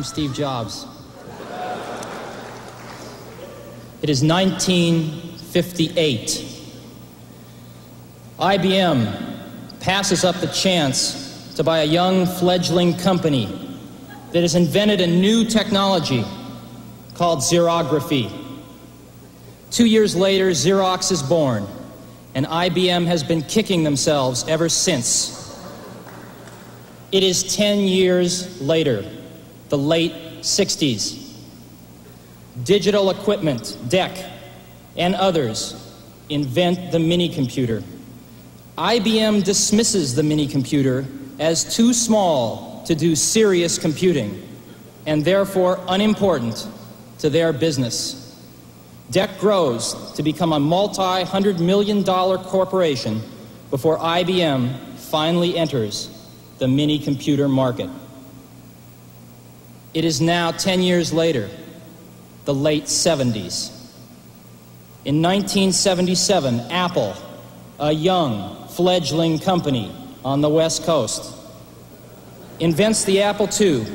I'm Steve Jobs. It is 1958. IBM passes up the chance to buy a young fledgling company that has invented a new technology called xerography. 2 years later, Xerox is born, and IBM has been kicking themselves ever since. It is 10 years later, the late 60s. Digital Equipment, DEC, and others invent the mini-computer. IBM dismisses the mini-computer as too small to do serious computing, and therefore unimportant to their business. DEC grows to become a multi-hundred-million-dollar corporation before IBM finally enters the mini-computer market. It is now 10 years later, the late 70s. In 1977, Apple, a young, fledgling company on the West Coast, invents the Apple II,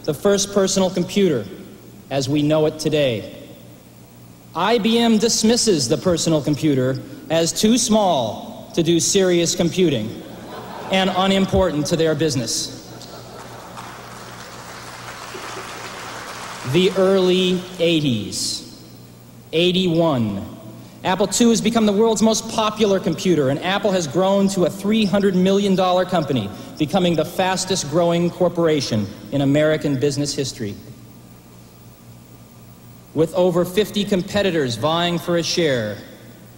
the first personal computer as we know it today. IBM dismisses the personal computer as too small to do serious computing and unimportant to their business. The early 80s. 81. Apple II has become the world's most popular computer, and Apple has grown to a $300 million company, becoming the fastest growing corporation in American business history. With over 50 competitors vying for a share,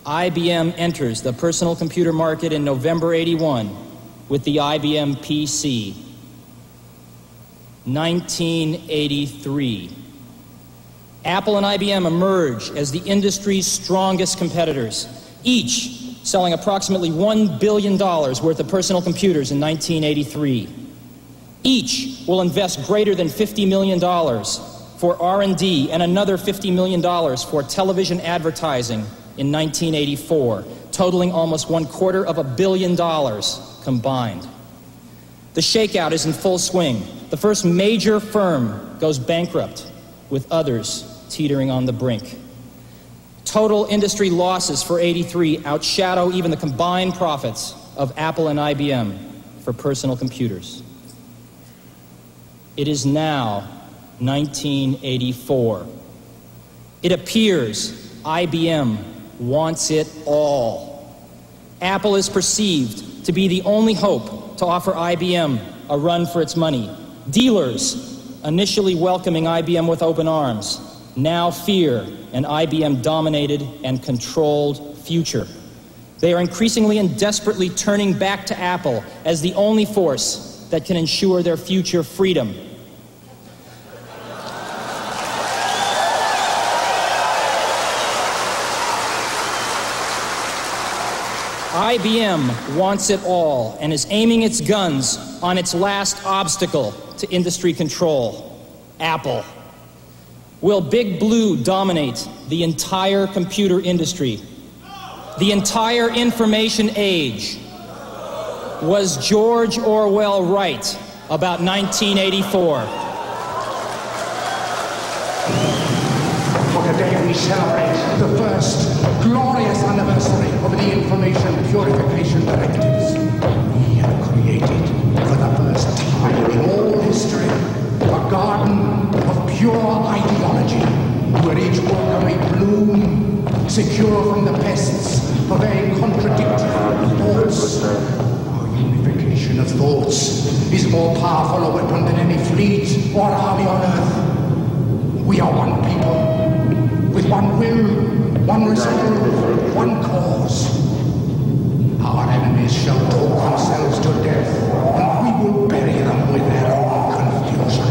IBM enters the personal computer market in November 81 with the IBM PC. 1983. Apple and IBM emerge as the industry's strongest competitors, each selling approximately $1 billion worth of personal computers in 1983. Each will invest greater than $50 million for R&D and another $50 million for television advertising in 1984, totaling almost $250 million combined. The shakeout is in full swing. The first major firm goes bankrupt, with others teetering on the brink. Total industry losses for 83 outshadow even the combined profits of Apple and IBM for personal computers. It is now 1984. It appears IBM wants it all. Apple is perceived to be the only hope to offer IBM a run for its money. Dealers, initially welcoming IBM with open arms, now fear an IBM-dominated and controlled future. They are increasingly and desperately turning back to Apple as the only force that can ensure their future freedom. IBM wants it all and is aiming its guns on its last obstacle to industry control, Apple. Will Big Blue dominate the entire computer industry? The entire information age? Was George Orwell right about 1984? For today we celebrate the first glorious anniversary of the Information Purification Directives. We have created, for the first time in all history, a garden of pure ideology, where each worker may bloom, secure from the pests of vain contradictory thoughts. Our unification of thoughts is more powerful a weapon than any fleet or army on earth. We are one people, with one will, one resolve, one cause. Our enemies shall talk themselves to death, and we will bury them with their own confusion.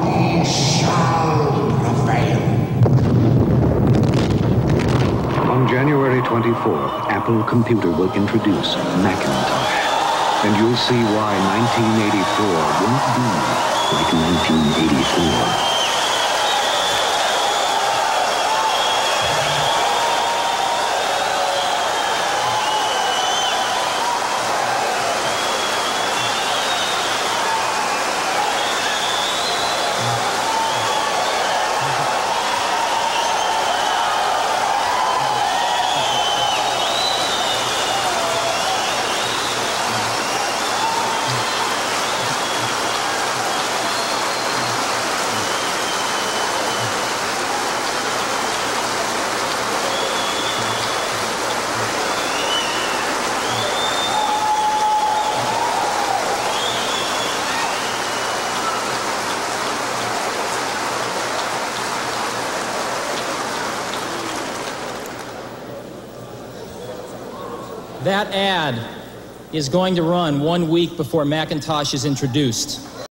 We shall prevail. On January 24th, Apple Computer will introduce Macintosh. And you'll see why 1984 won't be like 1984. That ad is going to run 1 week before Macintosh is introduced.